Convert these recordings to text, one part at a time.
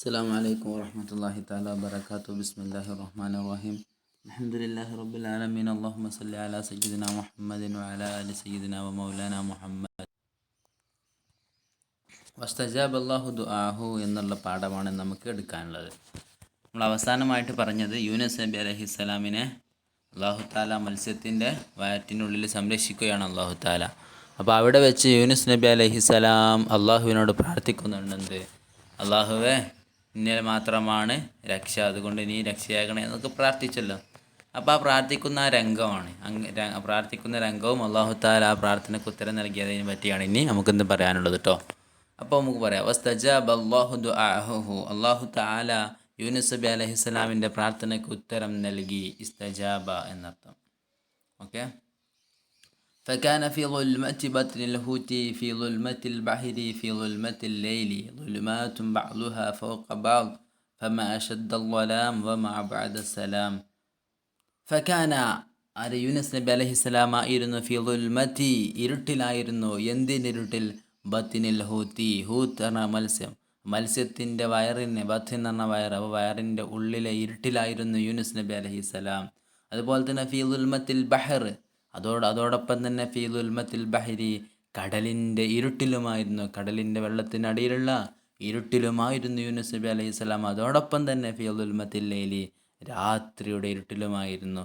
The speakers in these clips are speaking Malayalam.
السلام عليكم ورحمة الله تعالى وبركاته. بسم الله الرحمن الرحيم. الحمد لله رب العالمين. اللهم صل على سيدنا محمد وعلى آل سيدنا ومولانا محمد. വസ്തജാബ് അല്ലാഹു ദുആഹു എന്നുള്ള പാഠമാണ് നമുക്ക് എടുക്കാനുള്ളത്. നമ്മൾ അവസാനമായിട്ട് പറഞ്ഞത് യൂനുസ് നബി അലൈഹിസ്സലാമിനെ അല്ലാഹു താല മത്സ്യത്തിൻ്റെ വയറ്റിനുള്ളിൽ സംരക്ഷിക്കുകയാണ് അല്ലാഹു താല. അപ്പോൾ അവിടെ വെച്ച് യൂനുസ് നബി അലൈഹിസ്സലാം അള്ളാഹുവിനോട് പ്രാർത്ഥിക്കുന്നുണ്ട്, അള്ളാഹുവേ നിന്നെ മാത്രമാണ് രക്ഷ, അതുകൊണ്ട് നീ രക്ഷയാകണേ എന്നൊക്കെ പ്രാർത്ഥിച്ചല്ലോ. അപ്പോൾ ആ പ്രാർത്ഥിക്കുന്ന രംഗമാണ് പ്രാർത്ഥിക്കുന്ന രംഗവും അല്ലാഹു താല ആ പ്രാർത്ഥനയ്ക്ക് ഉത്തരം നൽകിയതിനെ പറ്റിയാണ് ഇനി നമുക്കെന്ത് പറയാനുള്ളത് കേട്ടോ. അപ്പോൾ നമുക്ക് പറയാം, വസ്തജാബ അല്ലാഹു ദുആഹു, അല്ലാഹു തആല യൂനുസ് നബി അലൈഹിസ്സലാമിൻ്റെ പ്രാർത്ഥനയ്ക്ക് ഉത്തരം നൽകി. ഇസ്തജാബ എന്നർത്ഥം. ഓക്കെ. فكان في ظلمة بطن الحوت في ظلمة البحر في ظلمة الليل ظلمات بعضها فوق بعض فما أشد الظلام وما بعد السلام. ഫക്കാന ആര് യൂനുസ് നബി അലൈഹിസ്സലാം ആയിരുന്നു ഫി ദുൽമതി ഇരുട്ടിലായിരുന്നു. എന്തിനിരുട്ടിൽ? ബത്തിനിൽ ഹൂത്തി, ഹൂത്ത് എന്ന മത്സ്യം, മത്സ്യത്തിൻ്റെ വയറിന്, ബത്തിൻ എന്ന വയർ, അപ്പോൾ വയറിൻ്റെ ഉള്ളിലെ ഇരുട്ടിലായിരുന്നു യൂനുസ് നബി അലൈഹിസ്സലാം. അതുപോലെ തന്നെ ഫി ദുൽമത്തിൽ ബഹർ, അതോടൊപ്പം തന്നെ ഫി ദുൽമത്തിൽ ബഹരി, കടലിൻ്റെ ഇരുട്ടിലുമായിരുന്നു, കടലിൻ്റെ വെള്ളത്തിനടിയിലുള്ള ഇരുട്ടിലുമായിരുന്നു യൂനുസ് നബി അലൈഹിസ്സലാം. അതോടൊപ്പം തന്നെ ഫി ദുൽമത്തിൽ ലൈലി, രാത്രിയുടെ ഇരുട്ടിലുമായിരുന്നു.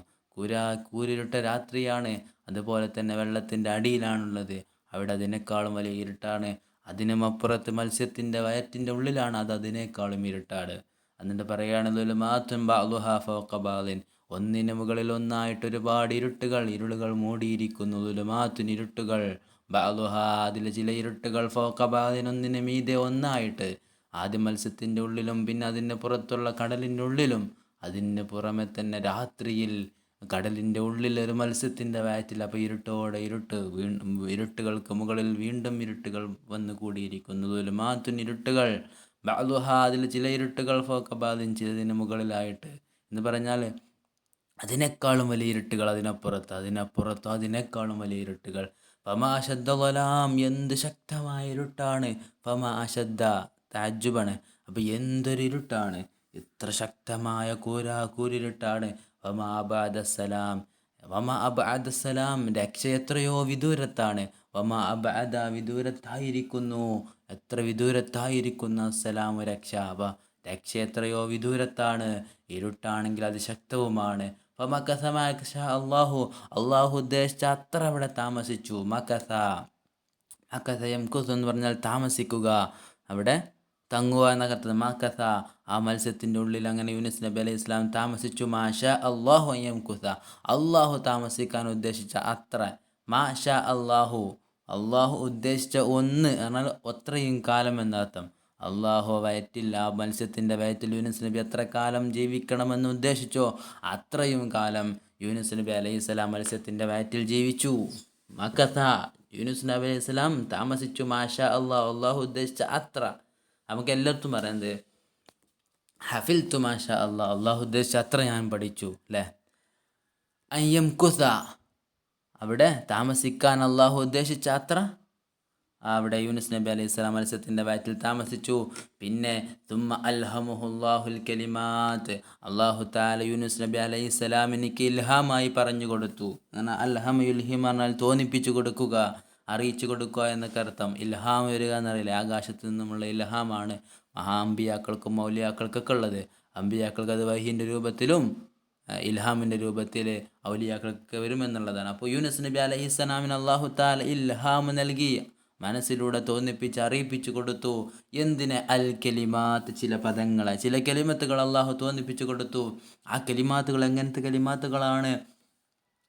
കൂരിരുട്ട രാത്രിയാണ്, അതുപോലെ തന്നെ വെള്ളത്തിൻ്റെ അടിയിലാണുള്ളത്, അവിടെ അതിനേക്കാളും വലിയ ഇരുട്ടാണ്. അതിനുമപ്പുറത്ത് മത്സ്യത്തിൻ്റെ വയറ്റിൻ്റെ ഉള്ളിലാണ്, അത് അതിനേക്കാളും ഇരുട്ടാണ്. എന്നിട്ട് പറയുകയാണ് ദുലുമാത്തുൻ ബഅ്ദുഹാ ഫൗഖ ബഅ്ദിൻ, ഒന്നിന് മുകളിൽ ഒന്നായിട്ട് ഒരുപാട് ഇരുളുകൾ മൂടിയിരിക്കുന്നു. ദുലുമാത്തുൻ, ഇരുട്ടുകൾ, ബഅ്ദുഹാ, അതിലെ ചില ഇരുട്ടുകൾ, ഫൗഖ ബഅ്ദിൻ, ഒന്നിന് മീതെ ഒന്നായിട്ട്. ആദ്യം മത്സ്യത്തിൻ്റെ ഉള്ളിലും പിന്നെ അതിന് പുറത്തുള്ള കടലിൻ്റെ ഉള്ളിലും, അതിന് പുറമെ തന്നെ രാത്രിയിൽ കടലിൻ്റെ ഉള്ളിൽ ഒരു മത്സ്യത്തിൻ്റെ വയറ്റിൽ. അപ്പോൾ ഇരുട്ടോടെ ഇരുട്ടുകൾക്ക് മുകളിൽ വീണ്ടും ഇരുട്ടുകൾ വന്നു കൂടിയിരിക്കുന്നു. ദുലുമാത്തുൻ, ഇരുട്ടുകൾ, ബഅ്ദുഹാ, അതിൽ ചില ഇരുട്ടുകൾ, ഫൗഖ ബഅ്ദിൻ, ചിലതിന് മുകളിലായിട്ട് എന്ന് പറഞ്ഞാൽ അതിനേക്കാളും വലിയ ഇരുട്ടുകൾ അതിനപ്പുറത്തോ അതിനേക്കാളും വലിയ ഇരുട്ടുകൾ. ഫമാ അശദ്ദ ളലാം, എന്ത് ശക്തമായ ഇരുട്ടാണ്. ഫമാ അശദ്ദ, തഅജ്ജുബാണ്. അപ്പോൾ എന്തൊരു ഇരുട്ടാണ്, എത്ര ശക്തമായ കൂരിരുട്ടാണ്. വമാ അബഅദസ്സലാം, വമാ അബഅദസ്സലാം, രക്ഷ എത്രയോ വിദൂരത്താണ്. വമാ അബഅദ, വിദൂരത്തായിരിക്കുന്നു, എത്ര വിദൂരത്തായിരിക്കുന്ന അസ്സലാമു, രക്ഷ. അപ്പോൾ രക്ഷ എത്രയോ വിദൂരത്താണ്, ഇരുട്ടാണെങ്കിൽ അത് ശക്തവുമാണ്. ഫമകസ മാ അല്ലാഹു, അള്ളാഹു ഉദ്ദേശിച്ച അത്ര അവിടെ താമസിച്ചു. മകസ യംകുസു എന്ന് പറഞ്ഞാൽ താമസിക്കുക, അവിടെ തങ്ങുക എന്നൊക്കെ അർത്ഥം. മകസ, ആ മത്സ്യത്തിൻ്റെ ഉള്ളിൽ അങ്ങനെ യൂനുസ് നബി അലൈഹി ഇസ്ലാം താമസിച്ചു. മാഷ അല്ലാഹു യംകുസ, അള്ളാഹു താമസിക്കാൻ ഉദ്ദേശിച്ച അത്ര. മാഷ അല്ലാഹു, അള്ളാഹു ഉദ്ദേശിച്ച ഒന്ന് എന്നാൽ അത്രയും കാലം എന്നർത്ഥം. അള്ളാഹു വയറ്റിൽ, ആ മത്സ്യത്തിൻ്റെ വയറ്റിൽ യൂനുസ് നബി എത്ര കാലം ജീവിക്കണമെന്ന് ഉദ്ദേശിച്ചോ അത്രയും കാലം യൂനുസ് നബി അലൈഹി സ്വലാം മത്സ്യത്തിൻ്റെ വയറ്റിൽ ജീവിച്ചു. മക്കഥ, യൂനുസ് നബി അലൈഹി സ്വലാം താമസിച്ചു. മാഷ അള്ളാഹു, അള്ളാഹു ഉദ്ദേശിച്ച അത്ര. നമുക്ക് എല്ലായിടത്തും പറയുന്നത് ഹഫിൽത്തു മാഷ അള്ളാഹ്, അള്ളാഹു ഉദ്ദേശിച്ച അത്ര ഞാൻ പഠിച്ചു അല്ലേ. അയ്യം കുസ, അവിടെ താമസിക്കാൻ അള്ളാഹു ഉദ്ദേശിച്ച അത്ര, അവിടെ യൂനുസ് നബി അലൈഹി സ്വലാം മത്സ്യത്തിൻ്റെ വയറ്റിൽ താമസിച്ചു. പിന്നെ തുമ്മ അൽഹമുഹുല്ലാഹുൽ കലിമാത്ത്, അള്ളാഹു താല യൂനുസ് നബി അലൈഹി സ്വലാമിനിക്ക് ഇൽഹാമായി പറഞ്ഞു കൊടുത്തു. അങ്ങനെ അൽഹം യുൽഹിം പറഞ്ഞാൽ തോന്നിപ്പിച്ചു കൊടുക്കുക, അറിയിച്ചു കൊടുക്കുക എന്നൊക്കെ അർത്ഥം. ഇൽഹാം വരിക എന്നറിയില്ല, ആകാശത്ത് നിന്നുമുള്ള ഇൽഹാമാണ് അമ്പിയാക്കൾക്കും മൗലിയാക്കൾക്കൊക്കെ ഉള്ളത്. അമ്പിയാക്കൾക്ക് അത് വഹീൻ്റെ രൂപത്തിലും ഇൽഹാമിൻ്റെ രൂപത്തിൽ ഔലിയാക്കൾക്ക് വരുമെന്നുള്ളതാണ്. അപ്പോൾ യൂനുസ് നബി അലൈഹി സ്വലാമിന് അള്ളാഹു താല ഇൽഹാം നൽകി, മനസ്സിലൂടെ തോന്നിപ്പിച്ച് അറിയിപ്പിച്ചു കൊടുത്തു. എന്തിന്? അൽ കലിമാത്ത്, ചില പദങ്ങളെ, ചില കലിമത്തുകൾ അള്ളാഹു തോന്നിപ്പിച്ചു കൊടുത്തു. ആ കലിമാത്തുകൾ എങ്ങനത്തെ കലിമാത്തുകളാണ്?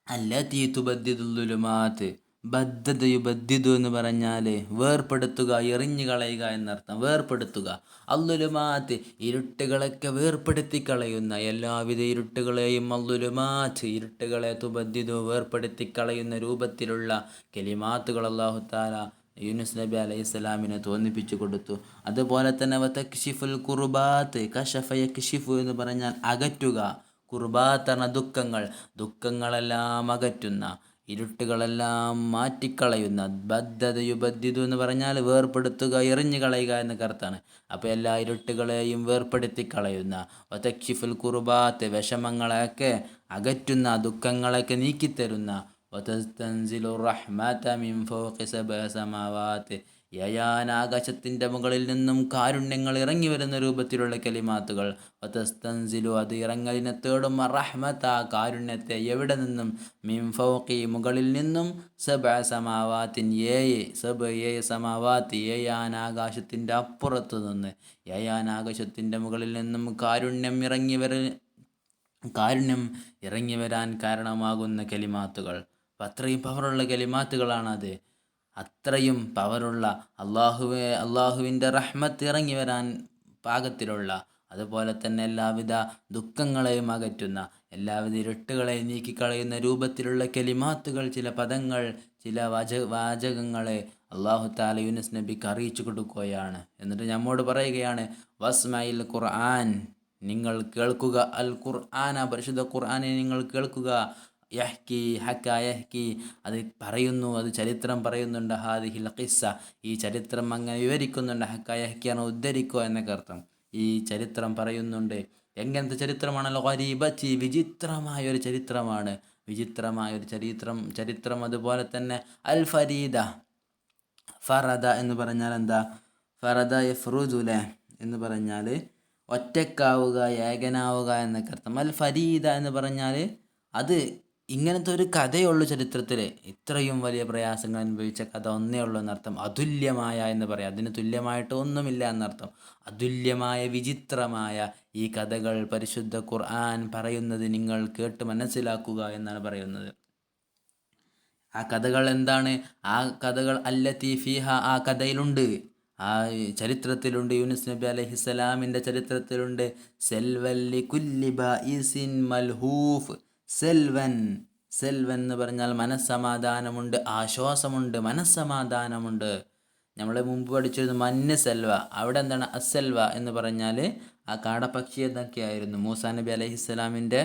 അല്ലതീ തുബദ്ദിദുല്ലുലുമാത്ത്, ബദ്ദദയുബദ്ദിദു എന്ന് പറഞ്ഞാൽ വേർപ്പെടുത്തുക, എറിഞ്ഞു കളയുക എന്നർത്ഥം. വേർപ്പെടുത്തുക. അല്ലുലുമാത്ത്, ഇരുട്ടുകളൊക്കെ വേർപ്പെടുത്തി കളയുന്ന, എല്ലാവിധ ഇരുട്ടുകളെയും അല്ലുലുമാത്ത്, ഇരുട്ടുകളെ തുബദ്ദിദു, വേർപ്പെടുത്തി കളയുന്ന രൂപത്തിലുള്ള കലിമാത്തുകൾ അല്ലാഹു തആല യൂനുസ് നബി അലൈഹി സ്വലാമിനെ തോന്നിപ്പിച്ചു കൊടുത്തു. അതുപോലെ തന്നെ വതക്ഷിഫുൽ കുർബാത്ത്, കശഫ യക്ഷിഫു എന്ന് പറഞ്ഞാൽ അകറ്റുക. കുർബാത്ത് എന്ന ദുഃഖങ്ങളെല്ലാം അകറ്റുന്ന, ഇരുട്ടുകളെല്ലാം മാറ്റിക്കളയുന്ന, ബദ്ധതയുബദ്ധിതു എന്ന് പറഞ്ഞാൽ വേർപെടുത്തുക, എറിഞ്ഞു കളയുക എന്നൊക്കെ അർത്ഥമാണ്. അപ്പോൾ എല്ലാ ഇരുട്ടുകളെയും വേർപ്പെടുത്തി കളയുന്ന, വതക്ഷിഫുൽ കുർബാത്ത് വിഷമങ്ങളെയൊക്കെ അകറ്റുന്ന, ദുഃഖങ്ങളൊക്കെ നീക്കിത്തരുന്ന, വതസ്തൻസിലു റഹ്മത മിൻ ഫൗഖി സബഅ സമാവാത്ത് ആകാശത്തിൻ്റെ മുകളിൽ നിന്നും കാരുണ്യങ്ങൾ ഇറങ്ങി വരുന്ന രൂപത്തിലുള്ള കലിമാത്തുകൾ. വതസ്തൻസിലു അത് ഇറങ്ങലിനെ തേടും, റഹ്മത കാരുണ്യത്തെ എവിടെ നിന്നും, മിൻ ഫൗഖി മുകളിൽ നിന്നും, സബഅ സമാവാത്തിൻ ഏഴ് സമാവാത്ത് ആകാശത്തിൻ്റെ അപ്പുറത്ത് നിന്ന്, ആകാശത്തിൻ്റെ മുകളിൽ നിന്നും കാരുണ്യം ഇറങ്ങി വരാൻ കാരണമാകുന്ന കലിമാത്തുകൾ. അപ്പം അത്രയും പവറുള്ള കലിമാത്തുകളാണത്. അത്രയും പവറുള്ള അള്ളാഹുവിൻ്റെ റഹ്മത്ത് ഇറങ്ങി വരാൻ പാകത്തിലുള്ള, അതുപോലെ തന്നെ എല്ലാവിധ ദുഃഖങ്ങളെയും അകറ്റുന്ന, എല്ലാവിധ ഇരുട്ടുകളെയും നീക്കിക്കളയുന്ന രൂപത്തിലുള്ള കലിമാത്തുകൾ, ചില പദങ്ങൾ, ചില വാചകങ്ങളെ അള്ളാഹു തആല യൂനുസ് നബിക്ക് അറിയിച്ചു കൊടുക്കുകയാണ്. എന്നിട്ട് നമ്മോട് പറയുകയാണ്, വസ്മയിൽ ഖുർആൻ, നിങ്ങൾ കേൾക്കുക, അൽ ഖുർആന പരിശുദ്ധ ഖുർആനെ നിങ്ങൾ കേൾക്കുക, യഹ്കി അത് പറയുന്നു, അത് ചരിത്രം പറയുന്നുണ്ട്, ഹാദിഹിൽ ഖിസ്സ ഈ ചരിത്രം അങ്ങനെ വിവരിക്കുന്നുണ്ട്. യഹ്കിയാണ് ഉദ്ധരിക്കുക എന്നൊക്കെ അർത്ഥം. ഈ ചരിത്രം പറയുന്നുണ്ട്. എങ്ങനത്തെ ചരിത്രമാണല്ലോ, ഗരീബത്തി വിചിത്രമായൊരു ചരിത്രമാണ്, വിചിത്രമായൊരു ചരിത്രം. അതുപോലെ തന്നെ അൽ ഫരീദ, ഫറദ എന്ന് പറഞ്ഞാൽ എന്താ, ഫറദ യഫ്റുദുലെ എന്ന് പറഞ്ഞാൽ ഒറ്റക്കാവുക, ഏകനാവുക എന്നൊക്കെ അർത്ഥം. അൽ ഫരീദ എന്ന് പറഞ്ഞാൽ അത് ഇങ്ങനത്തെ ഒരു കഥയുള്ളൂ ചരിത്രത്തിൽ, ഇത്രയും വലിയ പ്രയാസങ്ങൾ അനുഭവിച്ച കഥ ഒന്നേ ഉള്ളൂ എന്നർത്ഥം. അതുല്യമായ എന്ന് പറയാം, അതിന് തുല്യമായിട്ട് ഒന്നുമില്ല എന്നർത്ഥം. അതുല്യമായ വിചിത്രമായ ഈ കഥകൾ പരിശുദ്ധ ഖുർആൻ പറയുന്നത് നിങ്ങൾ കേട്ട് മനസ്സിലാക്കുക എന്നാണ് പറയുന്നത്. ആ കഥകൾ എന്താണ്? ആ കഥകൾ അല്ലത്തി ഫീഹ, ആ കഥയിലുണ്ട്, ആ ചരിത്രത്തിലുണ്ട്, യൂനുസ് നബി അലൈഹിസ്സലാമിൻ്റെ ചരിത്രത്തിലുണ്ട്, സെൽവൻ ലികുല്ലി ബാഇസിൻ മൽഹൂഫ്. സെൽവൻ എന്ന് പറഞ്ഞാൽ മനസ്സമാധാനമുണ്ട്, ആശ്വാസമുണ്ട്, മനസ്സമാധാനമുണ്ട്. നമ്മൾ മുമ്പ് പഠിച്ചിരുന്നു മഞ്ഞ് സെൽവ, അവിടെ എന്താണ് അസെൽവ എന്ന് പറഞ്ഞാൽ ആ കാടപ്പക്ഷി എന്നൊക്കെയായിരുന്നു. മൂസാ നബി അലൈഹിസ്സലാമിൻ്റെ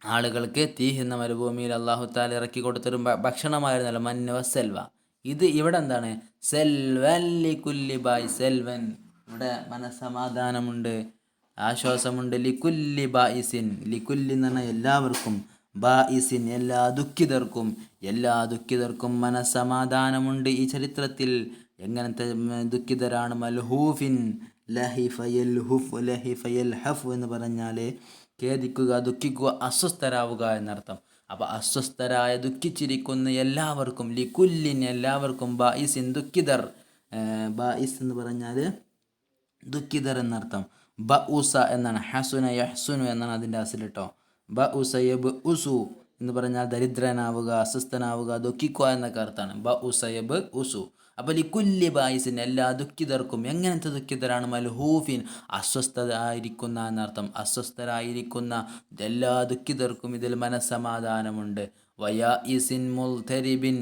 ആളുകൾക്ക് തീഹ് എന്ന മരുഭൂമിയിൽ അല്ലാഹു തആല ഇറക്കി കൊടുത്തൊരു ഭക്ഷണമായിരുന്നല്ലോ മഞ്ഞ് വസെൽവ. ഇവിടെ എന്താണ്, സെൽവൻ ലികുല്ലി ബായ്, സെൽവൻ ഇവിടെ മനസ്സമാധാനമുണ്ട്, ആശ്വാസമുണ്ട്. ലികുല്ലി ബായിസിൻ, ലികുല്ലി എന്ന് പറഞ്ഞാൽ എല്ലാവർക്കും, ബായിസിൻ എല്ലാ ദുഃഖിതർക്കും മനസ്സമാധാനമുണ്ട് ഈ ചരിത്രത്തിൽ. എങ്ങനത്തെ ദുഃഖിതരാണ്? മൽഹൂഫിൻ, ലഹിഫ യൽഹഫ് എന്ന് പറഞ്ഞാൽ ഖേദിക്കുക, ദുഃഖിക്കുക, അസ്വസ്ഥരാവുക എന്നർത്ഥം. അപ്പോൾ അസ്വസ്ഥരായ, ദുഃഖിച്ചിരിക്കുന്ന എല്ലാവർക്കും, ലികുല്ലിൻ എല്ലാവർക്കും, ബായിസിൻ ദുഃഖിതർ, ബായിസ് എന്ന് പറഞ്ഞാൽ ദുഃഖിതർ എന്നർത്ഥം. ബഉസ എന്നാണ്, ഹസുന യഹ്സുനു എന്നാണ് അതിൻ്റെ അസിൽ കേട്ടോ. ബഉസ യബ്ഉസു എന്ന് പറഞ്ഞാൽ ദരിദ്രനാവുക, അസ്വസ്ഥനാവുക, ദുഃഖിക്കുക എന്നൊക്കെ അർത്ഥമാണ്. ബഉസ യബ്ഉസു. അപ്പോൾ ലികുല്ലി ബായിസിൻ എല്ലാ ദുഃഖിതർക്കും. എങ്ങനത്തെ ദുഃഖിതരാണ്? മൽഹൂഫിൻ അസ്വസ്ഥരായിരിക്കുന്ന എന്നർത്ഥം. അസ്വസ്ഥരായിരിക്കുന്ന എല്ലാ ദുഃഖിതർക്കും ഇതിൽ മനസ്സമാധാനമുണ്ട്. വയാഇസിൻ മുൽതരിബിൻ,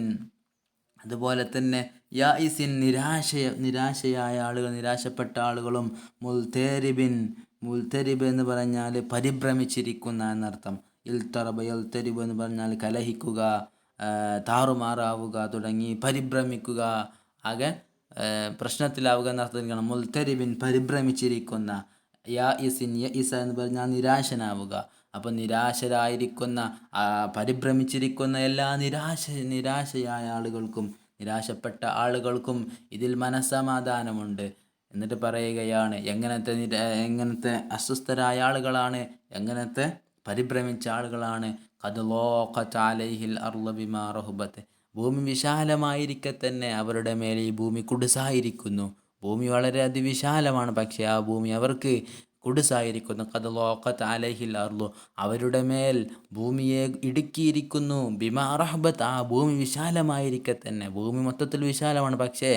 അതുപോലെ തന്നെ യായിസിൻ നിരാശയായ ആളുകൾ, നിരാശപ്പെട്ട ആളുകളും. മുൽതരിബ് എന്ന് പറഞ്ഞാൽ പരിഭ്രമിച്ചിരിക്കുന്ന എന്നർത്ഥം. യൽതരിബ് എന്ന് പറഞ്ഞാൽ കലഹിക്കുക, താറുമാറാവുക തുടങ്ങി, പരിഭ്രമിക്കുക, ആകെ പ്രശ്നത്തിലാവുക എന്നർത്ഥത്തിലാണ്. മുൽതരിബിൻ പരിഭ്രമിച്ചിരിക്കുന്ന. യഇസ എന്ന് പറഞ്ഞാൽ നിരാശനാവുക. അപ്പം നിരാശരായിരിക്കുന്ന, പരിഭ്രമിച്ചിരിക്കുന്ന എല്ലാ നിരാശയായ ആളുകൾക്കും, നിരാശപ്പെട്ട ആളുകൾക്കും ഇതിൽ മനസ്സമാധാനമുണ്ട്. എന്നിട്ട് പറയുകയാണ് എങ്ങനത്തെ അസ്വസ്ഥരായ ആളുകളാണ്, എങ്ങനത്തെ പരിഭ്രമിച്ച ആളുകളാണ്. ഖദ് ളാഖത് അലൈഹിൽ അർളു ബിമാ റഹബത്, ഭൂമി വിശാലമായിരിക്കെ തന്നെ അവരുടെ മേലെ ഈ ഭൂമി കുടുസായിരിക്കുന്നു. ഭൂമി വളരെ അതിവിശാലമാണ്, പക്ഷേ ആ ഭൂമി അവർക്ക് കുടുസായിരിക്കുന്നു. ഖദ് ളാഖത് അലൈഹിൽ അർളു, അവരുടെ മേൽ ഭൂമിയെ ഇടുക്കിയിരിക്കുന്നു. ബിമാ റഹബത്ത്, ആ ഭൂമി വിശാലമായിരിക്കെ തന്നെ, ഭൂമി മൊത്തത്തിൽ വിശാലമാണ്, പക്ഷേ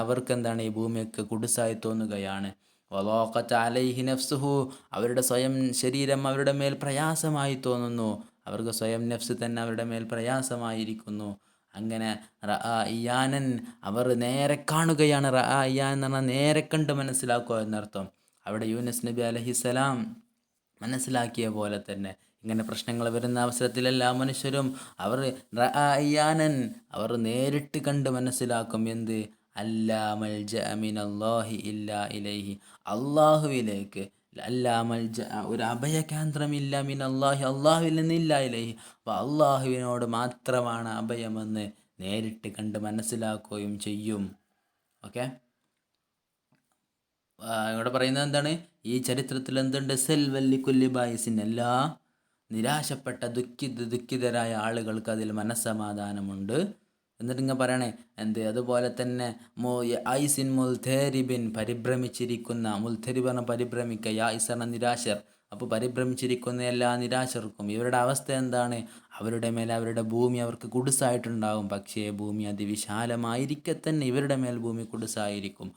അവർക്ക് എന്താണ്, ഈ ഭൂമിയൊക്കെ കുടുസായി തോന്നുകയാണ്. വളാഖത്ത് അലൈഹി നഫ്സുഹു, അവരുടെ സ്വയം ശരീരം അവരുടെ മേൽ പ്രയാസമായി തോന്നുന്നു. അവർക്ക് സ്വയം നഫ്സ് തന്നെ അവരുടെ മേൽ പ്രയാസമായിരിക്കുന്നു. അങ്ങനെ ഇയാനൻ, അവർ നേരെ കാണുകയാണ്. ഇയാൻ എന്ന് പറഞ്ഞാൽ നേരെ കണ്ട് മനസ്സിലാക്കുക എന്നർത്ഥം. അവിടെ യൂനുസ് നബി അലൈഹിസ്സലാം മനസ്സിലാക്കിയ പോലെ തന്നെ ഇങ്ങനെ പ്രശ്നങ്ങൾ വരുന്ന അവസരത്തിൽ എല്ലാ മനുഷ്യരും അവർ റഅയാനൻ അവർ നേരിട്ട് കണ്ട് മനസ്സിലാക്കും എന്ത് അല്ലാ മൽജ മിനല്ലാഹി ഇല്ലാ ഇലൈഹി അള്ളാഹുവിലേക്ക് അല്ലാ മൽജ ഒരു അഭയകേന്ദ്രമില്ല മിനല്ലാഹി അള്ളാഹുവിൽ നിന്നില്ല ഇലൈഹി അപ്പോൾ അള്ളാഹുവിനോട് മാത്രമാണ് അഭയമെന്ന് നേരിട്ട് കണ്ട് മനസ്സിലാക്കുകയും ചെയ്യും. ഓക്കെ, ഇവിടെ പറയുന്നത് എന്താണ്? ഈ ചരിത്രത്തിൽ എന്തുണ്ട്? സെൽവല്ലി കുല്ലി ബായിസിൻ എല്ലാ നിരാശപ്പെട്ട ദുഃഖിതരായ ആളുകൾക്ക് അതിൽ മനസ്സമാധാനമുണ്ട്. എന്നിട്ട് ഇങ്ങനെ പറയണേ എന്ത്? അതുപോലെ തന്നെ ഐസിൻ മുൽഥരിബിൻ പരിഭ്രമിച്ചിരിക്കുന്ന, മുൽഥരിബ് പറഞ്ഞ പരിഭ്രമിക്കുക, യായിസ് എന്ന നിരാശർ. അപ്പോൾ പരിഭ്രമിച്ചിരിക്കുന്ന എല്ലാ നിരാശർക്കും ഇവരുടെ അവസ്ഥ എന്താണ്? അവരുടെ മേലെ അവരുടെ ഭൂമി അവർക്ക് കുടുസായിട്ടുണ്ടാകും. പക്ഷേ ഭൂമി അതിവിശാലമായിരിക്കെ തന്നെ ഇവരുടെ മേൽ ഭൂമി കുടുസായിരിക്കും.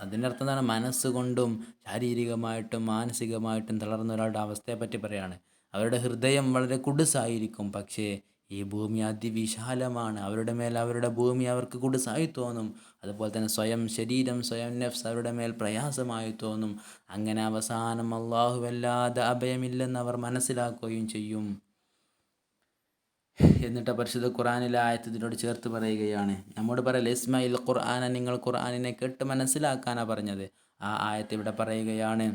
അതിനർത്ഥം എന്താണ്? മനസ്സുകൊണ്ടും ശാരീരികമായിട്ടും മാനസികമായിട്ടും തളർന്ന ഒരാളുടെ അവസ്ഥയെപ്പറ്റി പറയാണ്. അവരുടെ ഹൃദയം വളരെ കുടുസായിരിക്കും, പക്ഷേ ഈ ഭൂമി അതിവിശാലമാണ്. അവരുടെ മേൽ അവരുടെ ഭൂമി അവർക്ക് കുടുസായി തോന്നും. അതുപോലെ തന്നെ സ്വയം ശരീരം, സ്വയം നഫ്സ് അവരുടെ മേൽ പ്രയാസമായി തോന്നും. അങ്ങനെ അവസാനം അല്ലാഹുവല്ലാതെ അഭയമില്ലെന്ന് അവർ മനസ്സിലാക്കുകയും ചെയ്യും. എന്നിട്ട് പരിശുദ്ധ ഖുർആനിലെ ആയത്ത് ഇതിനോട് ചേർത്ത് പറയുകയാണ്. നമ്മോട് പറയല്ലേ ഇസ്മായിൽ ഖുർആന, നിങ്ങൾ ഖുർആനിനെ കേട്ട് മനസ്സിലാക്കാനാണ് പറഞ്ഞത്. ആ ആയത്ത് ഇവിടെ പറയുകയാണ്.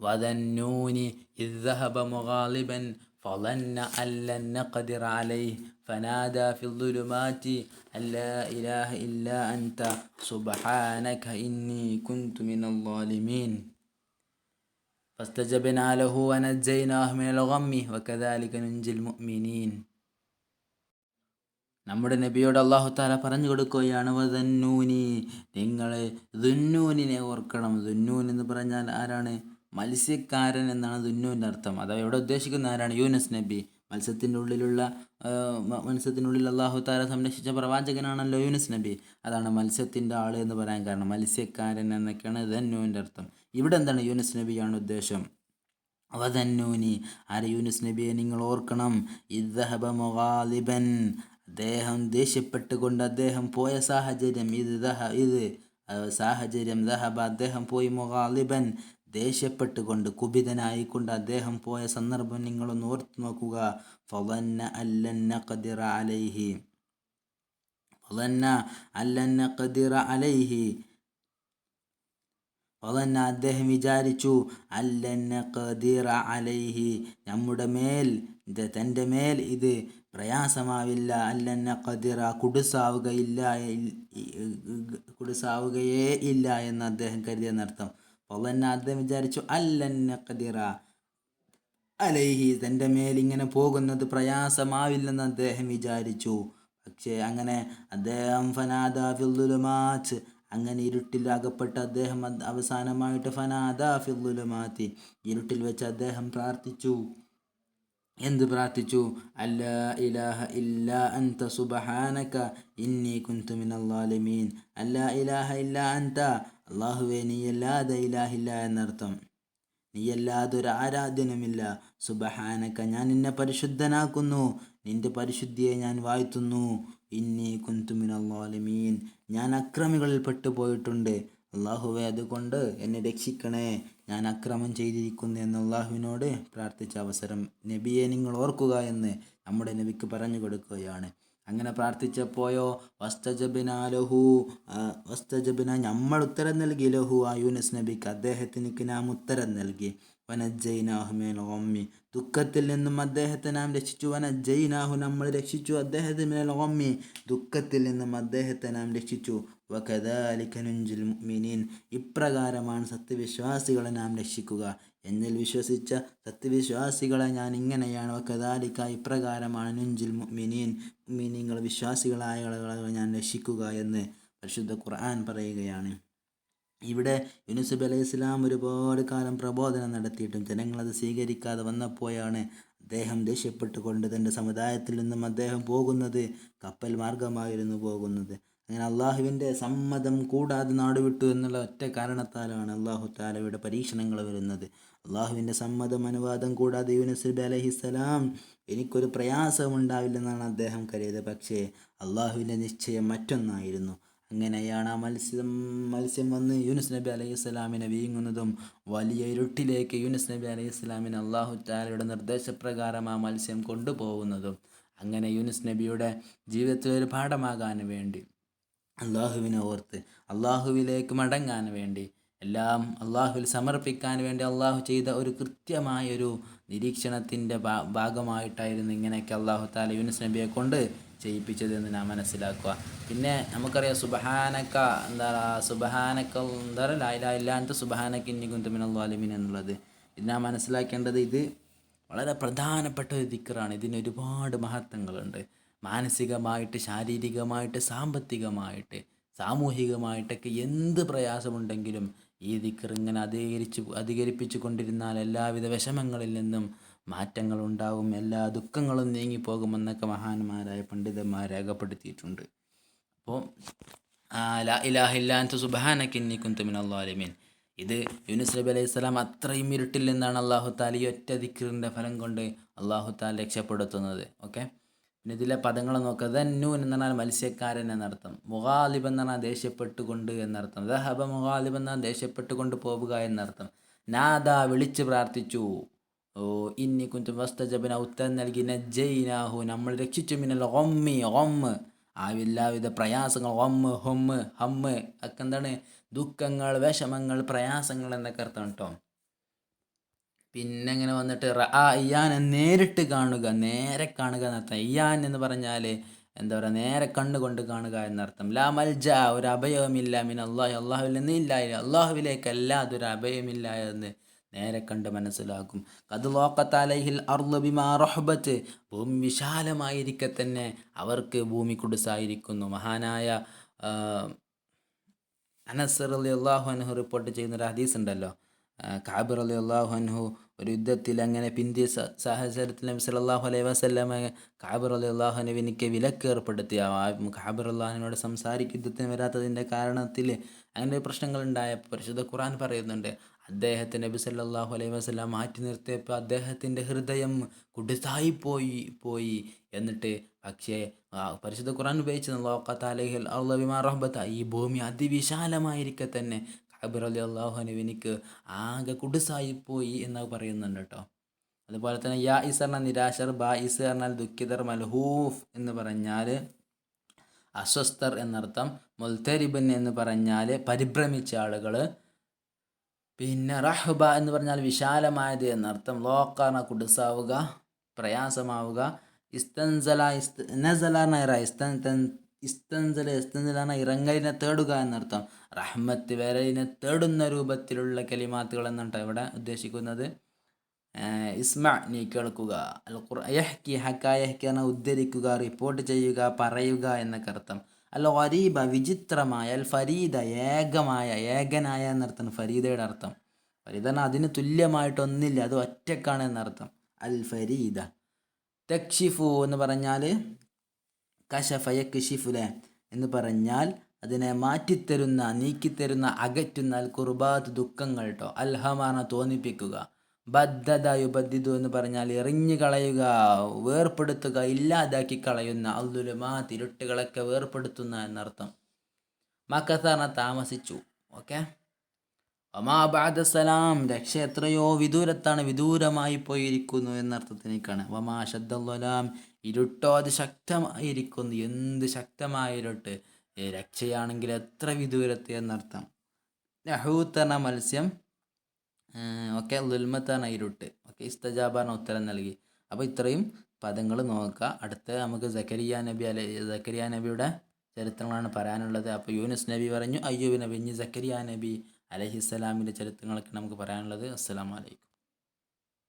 വദന്നൂനി ഇദ് ദഹബ മുഗാളിബൻ ഫളന്ന അല്ലൻ നഖ്ദിറ അലൈഹി ഫനാദാ ഫിദ്ദുലുമാതി അല്ലാ ഇലാഹ ഇല്ലാ അൻത സുബ്ഹാനക ഇന്നി കുൻതു മിനൽ ളാലിമീൻ ഫസ്തജബ്നാ ലഹു വനജ്ജയ്നാഹു മിനൽ ഗമ്മി വകദാലിക നുൻജിൽ മുഅ്മിനീൻ. നമ്മുടെ നബിയോട് അല്ലാഹു തആല പറഞ്ഞു കൊടുക്കുകയാണ്, വദന്നൂനി, നിങ്ങൾ ദുന്നൂനിനെ ഓർക്കണം. ദുന്നൂൻ എന്ന് പറഞ്ഞാൽ ആരാണ്? മത്സ്യക്കാരൻ എന്നാണ് ദുന്നൂൻ്റെ അർത്ഥം. അഥവാ ഇവിടെ ഉദ്ദേശിക്കുന്ന ആരാണ്? യൂനുസ് നബി. മത്സ്യത്തിനുള്ളിൽ അല്ലാഹു തആല സംരക്ഷിച്ച പ്രവാചകനാണല്ലോ യൂനുസ് നബി. അതാണ് മത്സ്യത്തിൻ്റെ ആൾ എന്ന് പറയാൻ കാരണം. മത്സ്യക്കാരൻ എന്നൊക്കെയാണ് ദന്നൂൻ്റെ അർത്ഥം. ഇവിടെ എന്താണ്? യൂനുസ് നബിയാണ് ഉദ്ദേശം. വദന്നൂനി, ആര്? യൂനുസ് നബിയെ നിങ്ങൾ ഓർക്കണം. ഇദ്ദഹബ മുഗാലിബൻ, അദ്ദേഹം ദേഷ്യപ്പെട്ടുകൊണ്ട് അദ്ദേഹം പോയ സാഹചര്യം. സാഹചര്യം ദഹബ, അദ്ദേഹം പോയി. മുഗാലിബൻ, ദേഷ്യപ്പെട്ടുകൊണ്ട് കുപിതനായിക്കൊണ്ട് അദ്ദേഹം പോയ സന്ദർഭം നിങ്ങളൊന്ന് ഓർത്തു നോക്കുക. ഫളന്ന അല്ലൻ നഖ്ദിറ അലൈഹി, ഫളന്ന അല്ലൻ നഖ്ദിറ അലൈഹി, ഫളന്ന അദ്ദേഹം വിചാരിച്ചു, അല്ലൻ നഖ്ദിറ അലൈഹി നമ്മുടെ മേൽ, തൻ്റെ മേൽ ഇത് പ്രയാസമാവില്ല. അല്ലൻ നഖ്ദിറ കുടുസാവുകയേ ഇല്ല എന്ന് അദ്ദേഹം കരുതിയെന്നർത്ഥം. ഫളന്ന അദ്ദേഹം വിചാരിച്ചു, അല്ലൻ നഖ്ദിറ അലൈഹി തൻ്റെ മേൽ ഇങ്ങനെ പോകുന്നത് പ്രയാസമാവില്ലെന്ന് അദ്ദേഹം വിചാരിച്ചു. പക്ഷേ അങ്ങനെ അദ്ദേഹം ഫനാദാ ഫിദ്ദുലുമാത്, അങ്ങനെ ഇരുട്ടിൽ അകപ്പെട്ട അദ്ദേഹം അവസാനമായിട്ട് ഫനാദാ ഫിദ്ദുലുമാതി, ഇരുട്ടിൽ വെച്ച് അദ്ദേഹം പ്രാർത്ഥിച്ചു. എന്ത് പ്രാർത്ഥിച്ചു? അല്ലാ ഇലാഹ ഇല്ലാ അൻത സുബ്ഹാനക ഇന്നി കുൻതു മിനൽ ളാലിമീൻ. അല്ലാ ഇലാഹ ഇല്ലാ അൻത, അല്ലാഹുവേ നീയല്ലാതെ ഇലാഹില്ല എന്നർത്ഥം. നീയല്ലാതെ ഒരു ആരാധ്യനുമില്ല. സുബ്ഹാനക, ഞാൻ നിന്നെ പരിശുദ്ധനാക്കുന്നു, നിന്റെ പരിശുദ്ധിയെ ഞാൻ വാഴ്ത്തുന്നു. ഇന്നി കുൻതു മിനൽ ളാലിമീൻ, ഞാൻ അക്രമികളിൽ പെട്ടുപോയിട്ടുണ്ട്. അല്ലാഹുവേ അതുകൊണ്ട് എന്നെ രക്ഷിക്കണേ, ഞാൻ അക്രമം ചെയ്തിരിക്കുന്നു എന്ന് അല്ലാഹുവിനോട് പ്രാർത്ഥിച്ച അവസരം നബിയെ നിങ്ങൾ ഓർക്കുക എന്ന് നമ്മുടെ നബിക്ക് പറഞ്ഞു കൊടുക്കുകയാണ്. അങ്ങനെ പ്രാർത്ഥിച്ചപ്പോയോ വസ്തജബ്നാ ലഹു, നമ്മൾ ഉത്തരം നൽകി. ലഹു, ആ യൂനുസ് നബിക്ക്, അദ്ദേഹത്തിന് നാം ഉത്തരം നൽകി. വനജ്ജയ്നാഹു മിനൽ ഗമ്മി, ദുഃഖത്തിൽ നിന്നും അദ്ദേഹത്തെ നാം രക്ഷിച്ചു. വനജ്ജയ്നാഹു, നമ്മൾ രക്ഷിച്ചു അദ്ദേഹത്തെ, മിനൽ ഗമ്മി ദുഃഖത്തിൽ നിന്നും അദ്ദേഹത്തെ നാം രക്ഷിച്ചു. വകദാലിക നുൻജിൽ മുഅ്മിനീൻ, ഇപ്രകാരമാണ് സത്യവിശ്വാസികളെ നാം രക്ഷിക്കുക. എന്നിൽ വിശ്വസിച്ച സത്യവിശ്വാസികളെ ഞാൻ ഇങ്ങനെയാണ്, വകദാലിക ഇപ്രകാരമാണ്, നുൻജിൽ മുഅ്മിനീൻ മുഅ്മിനീങ്ങൾ വിശ്വാസികളായ ആളുകളെ ഞാൻ രക്ഷിക്കുക എന്ന് പരിശുദ്ധ ഖുർആൻ പറയുകയാണ്. ഇവിടെ യൂനുസ് നബി അലൈഹി സ്വലാം ഒരുപാട് കാലം പ്രബോധനം നടത്തിയിട്ടും ജനങ്ങളത് സ്വീകരിക്കാതെ വന്നപ്പോഴാണ് അദ്ദേഹം ദേഷ്യപ്പെട്ടുകൊണ്ട് തൻ്റെ സമുദായത്തിൽ നിന്നും അദ്ദേഹം പോകുന്നത് കപ്പൽ മാർഗമായിരുന്നു പോകുന്നത്. അങ്ങനെ അള്ളാഹുവിൻ്റെ സമ്മതം കൂടാതെ നാടുവിട്ടു എന്നുള്ള ഒറ്റ കാരണത്താലാണ് അള്ളാഹു തആലയുടെ പരീക്ഷണങ്ങൾ വരുന്നത്. അള്ളാഹുവിൻ്റെ സമ്മതം അനുവാദം കൂടാതെ യൂനുസ് നബി അലൈഹിസ്സലാം എനിക്കൊരു പ്രയാസമുണ്ടാവില്ലെന്നാണ് അദ്ദേഹം കരുതിയത്. പക്ഷേ അള്ളാഹുവിൻ്റെ നിശ്ചയം മറ്റൊന്നായിരുന്നു. അങ്ങനെയാണ് ആ മത്സ്യം വന്ന് യൂനുസ് നബി അലൈഹി സ്വലാമിനെ വീങ്ങുന്നതും വലിയ ഇരുട്ടിലേക്ക് യൂനുസ് നബി അലൈഹി സ്വലാമിനെ അള്ളാഹു തആലയുടെ നിർദ്ദേശപ്രകാരം ആ മത്സ്യം കൊണ്ടുപോകുന്നതും. അങ്ങനെ യൂനുസ് നബിയുടെ ജീവിതത്തിൽ ഒരു പാഠമാകാൻ വേണ്ടി, അള്ളാഹുവിനെ ഓർത്ത് അള്ളാഹുവിലേക്ക് മടങ്ങാൻ വേണ്ടി, എല്ലാം അള്ളാഹുവിൽ സമർപ്പിക്കാൻ വേണ്ടി അള്ളാഹു ചെയ്ത ഒരു കൃത്യമായൊരു നിരീക്ഷണത്തിൻ്റെ ഭാഗമായിട്ടായിരുന്നു ഇങ്ങനെയൊക്കെ അള്ളാഹു തആല യൂനുസ് നബിയെ കൊണ്ട് ചെയ്യിപ്പിച്ചതെന്ന് നാം മനസ്സിലാക്കുക. പിന്നെ നമുക്കറിയാം സുബ്ഹാനക സുബ്ഹാനക ലാ ഇലാഹ ഇല്ലാ അൻത സുബ്ഹാനക ഇന്നി കുന്തു മിനൽ ളാലിമീൻ എന്നുള്ളത്. ഇത് നാം മനസ്സിലാക്കേണ്ടത് ഇത് വളരെ പ്രധാനപ്പെട്ട ഒരു ദിക്റാണ്. ഇതിന് ഒരുപാട് മഹത്വങ്ങളുണ്ട്. മാനസികമായിട്ട്, ശാരീരികമായിട്ട്, സാമ്പത്തികമായിട്ട്, സാമൂഹികമായിട്ടൊക്കെ എന്ത് പ്രയാസമുണ്ടെങ്കിലും ഈ ദിക്ർ ഇങ്ങനെ അധികരിപ്പിച്ചു കൊണ്ടിരുന്നാൽ എല്ലാവിധ വിഷമങ്ങളിൽ നിന്നും മാറ്റങ്ങളുണ്ടാവും, എല്ലാ ദുഃഖങ്ങളും നീങ്ങിപ്പോകുമെന്നൊക്കെ മഹാന്മാരായ പണ്ഡിതന്മാർ രേഖപ്പെടുത്തിയിട്ടുണ്ട്. അപ്പോൾ ലാ ഇലാഹ ഇല്ലാ അൻത സുബ്ഹാനക ഇന്നി കുന്തു മിനൽ ളാലിമീൻ, ഇത് യൂനുസ് നബി അലൈഹി സ്വലാം അത്രയും ഇരുട്ടിൽ നിന്നാണ് അള്ളാഹു തആല ഈ ഒറ്റ ദിക്റിൻ്റെ ഫലം കൊണ്ട് അള്ളാഹു തആല രക്ഷപ്പെടുത്തുന്നത്. ഓക്കെ, പിന്നെ ഇതിലെ പദങ്ങൾ നോക്കുക. ദന്നൂൻ എന്ന് പറഞ്ഞാൽ മത്സ്യക്കാരൻ എന്നർത്ഥം. മുഗാലിബ് എന്ന് പറഞ്ഞാൽ ദേഷ്യപ്പെട്ടുകൊണ്ട് എന്നർത്ഥം. ദഹബ മുഗാലിബ് എന്നാൽ ദേഷ്യപ്പെട്ടുകൊണ്ട് പോവുക എന്നർത്ഥം. നാദ വിളിച്ച് പ്രാർത്ഥിച്ചു. ഇന്നി കുന്തു വസ്തജബ്ന ഉത്തരം നൽകി. നജ്ജൈനാഹു നമ്മൾ രക്ഷിച്ചു. മിനൽ ഗമ്മി ആ എല്ലാവിധ പ്രയാസങ്ങൾ, ഹമ്മ് ഒക്കെ എന്താണ്? ദുഃഖങ്ങൾ, വിഷമങ്ങൾ, പ്രയാസങ്ങൾ എന്നൊക്കെ അർത്ഥം കേട്ടോ. പിന്നെ ഇങ്ങനെ വന്നിട്ട് ഇയാനെ നേരിട്ട് കാണുക, നേരെ കാണുക എന്നർത്ഥം. ഇയാൻ എന്ന് പറഞ്ഞാൽ എന്താ പറയുക, നേരെ കണ്ണുകൊണ്ട് കാണുക എന്നർത്ഥം. ലാ മൽജ ഒരു അഭയവുമില്ല മിൻ അള്ളാഹി അള്ളാഹുവിൽ നിന്ന് ഇല്ല, അള്ളാഹുവിലേക്കല്ല അതൊരു അഭയമില്ല എന്ന് നേരെ കണ്ട് മനസ്സിലാക്കും. ഖദ് ളാഖത് അലൈഹിൽ അർളു ബിമാ റഹബത്ത് ഭൂമി വിശാലമായിരിക്കെ തന്നെ അവർക്ക് ഭൂമി കുടുസായിരിക്കുന്നു. മഹാനായ അനസ് റളിയല്ലാഹു അൻഹു റിപ്പോർട്ട് ചെയ്യുന്നൊരു ഹദീസ് ഉണ്ടല്ലോ. കഅബ് റളിയല്ലാഹു അൻഹു ഒരു യുദ്ധത്തിൽ അങ്ങനെ പിന്തിയ സാഹചര്യത്തിൽ നബി സല്ലല്ലാഹു അലൈഹി വസല്ലമ കഅബ് റളിയല്ലാഹു അൻഹുവിനിക്ക് വിലക്ക് ഏർപ്പെടുത്തി. കഅബ് റളിയല്ലാഹുവിനോട് യുദ്ധത്തിന് വരാത്തതിൻ്റെ കാരണത്തിൽ അങ്ങനെ പ്രശ്നങ്ങളുണ്ടായപ്പോൾ പരിശുദ്ധ ഖുർആൻ പറയുന്നുണ്ട്, അദ്ദേഹത്തെ നബി സല്ലല്ലാഹു അലൈഹി വസല്ലം മാറ്റി നിർത്തിയപ്പോൾ അദ്ദേഹത്തിൻ്റെ ഹൃദയം കുടുസായിപ്പോയി എന്നിട്ട്. പക്ഷേ പരിശുദ്ധ ഖുർആൻ ഉപയോഗിച്ചത് ളാഖത് അലൈഹിൽ അർളു ബിമാ റഹബത, ഈ ഭൂമി അതിവിശാലമായിരിക്കെ തന്നെ കഅബ് റളിയല്ലാഹു അൻഹുവിനിക്ക് ആകെ കുടുസായിപ്പോയി എന്ന് പറയുന്നുണ്ട് കേട്ടോ. അതുപോലെ തന്നെ യാ ഇസ് പറഞ്ഞാൽ നിരാശർ, ബാ ഇസ് പറഞ്ഞാൽ ദുഃഖിതർ, മൽഹൂഫ് എന്ന് പറഞ്ഞാൽ അസ്വസ്ഥർ എന്നർത്ഥം, മുൽത്തരിബൻ എന്ന് പറഞ്ഞാൽ പരിഭ്രമിച്ച ആളുകൾ, പിന്നെ റഹ്ബ എന്ന് പറഞ്ഞാൽ വിശാലമായത് എന്നർത്ഥം, ലോക്ക പറഞ്ഞാൽ കുടുസാവുക, പ്രയാസമാവുക, ഇസ്തൻസല ഇറങ്ങലിനെ തേടുക എന്നർത്ഥം, റഹ്മത്ത് വരലിനെ തേടുന്ന രൂപത്തിലുള്ള കലിമാത്തുകൾ എന്നിട്ട് ഇവിടെ ഉദ്ദേശിക്കുന്നത്. ഇസ്മ നീ കേൾക്കുക, അൽ ഖുർആൻ യഹ്കി ഹക്കായഹ്കി എന്ന ഉദ്ധരിക്കുക, റിപ്പോർട്ട് ചെയ്യുക, പറയുക എന്നൊക്കെ അർത്ഥം. അൽ ഗരീബ വിചിത്രമായ, അൽ ഫരീദ ഏകനായ എന്നർത്ഥം. ഫരീദയുടെ അർത്ഥം ഫരീദ അതിന് തുല്യമായിട്ടൊന്നില്ല, അത് ഒറ്റക്കാണ് എന്നർത്ഥം. അൽ ഫരീദ. തക്ഷിഫു എന്ന് പറഞ്ഞാൽ കശഫ യക്ഷിഫുലെ എന്ന് പറഞ്ഞാൽ അതിനെ മാറ്റിത്തരുന്ന, നീക്കിത്തരുന്ന, അകറ്റുന്ന. അൽ കുർബാത്ത് ദുഃഖങ്ങൾ കേട്ടോ. അൽഹമാന തോന്നിപ്പിക്കുക. ബദ്ദദ യുബദ്ദിദു എന്ന് പറഞ്ഞാൽ എറിഞ്ഞു കളയുക, വേർപ്പെടുത്തുക, ഇല്ലാതാക്കി കളയുന്ന. അൽദുലുമാത്ത് ഇരുട്ടുകളൊക്കെ വേർപ്പെടുത്തുന്ന എന്നർത്ഥം. മക്കസന താമസിച്ചു. ഓക്കെ. ഒമാ ബഅദ സലാം രക്ഷ എത്രയോ വിദൂരത്താണ്, വിദൂരമായി പോയിരിക്കുന്നു എന്നർത്ഥത്തിലേക്കാണ്. വമാ ശദ്ദുലാം ഇരുട്ടോ അത് ശക്തമായിരിക്കുന്നു. എന്ത് ശക്തമായ ഇരുട്ട്, രക്ഷയാണെങ്കിൽ എത്ര വിദൂരത്ത് എന്നർത്ഥം. നഹൂത്തന മത്സ്യം, ഓക്കെ. ലുൽമത്താണ് ഇരുട്ട്, ഓക്കെ. ഇസ്തജാബാണ് ഉത്തരം നൽകി. അപ്പോൾ ഇത്രയും പദങ്ങൾ നോക്കുക. അടുത്ത നമുക്ക് സക്കരിയ നബിയുടെ ചരിത്രങ്ങളാണ് പറയാനുള്ളത്. അപ്പോൾ യൂനുസ് നബി പറഞ്ഞു, അയ്യൂബ് നബി, ഇനി സക്കരിയ നബി അലൈഹിസ്സലാമിൻ്റെ ചരിത്രങ്ങളൊക്കെ നമുക്ക് പറയാനുള്ളത്. അസ്സലാമു അലൈക്കും.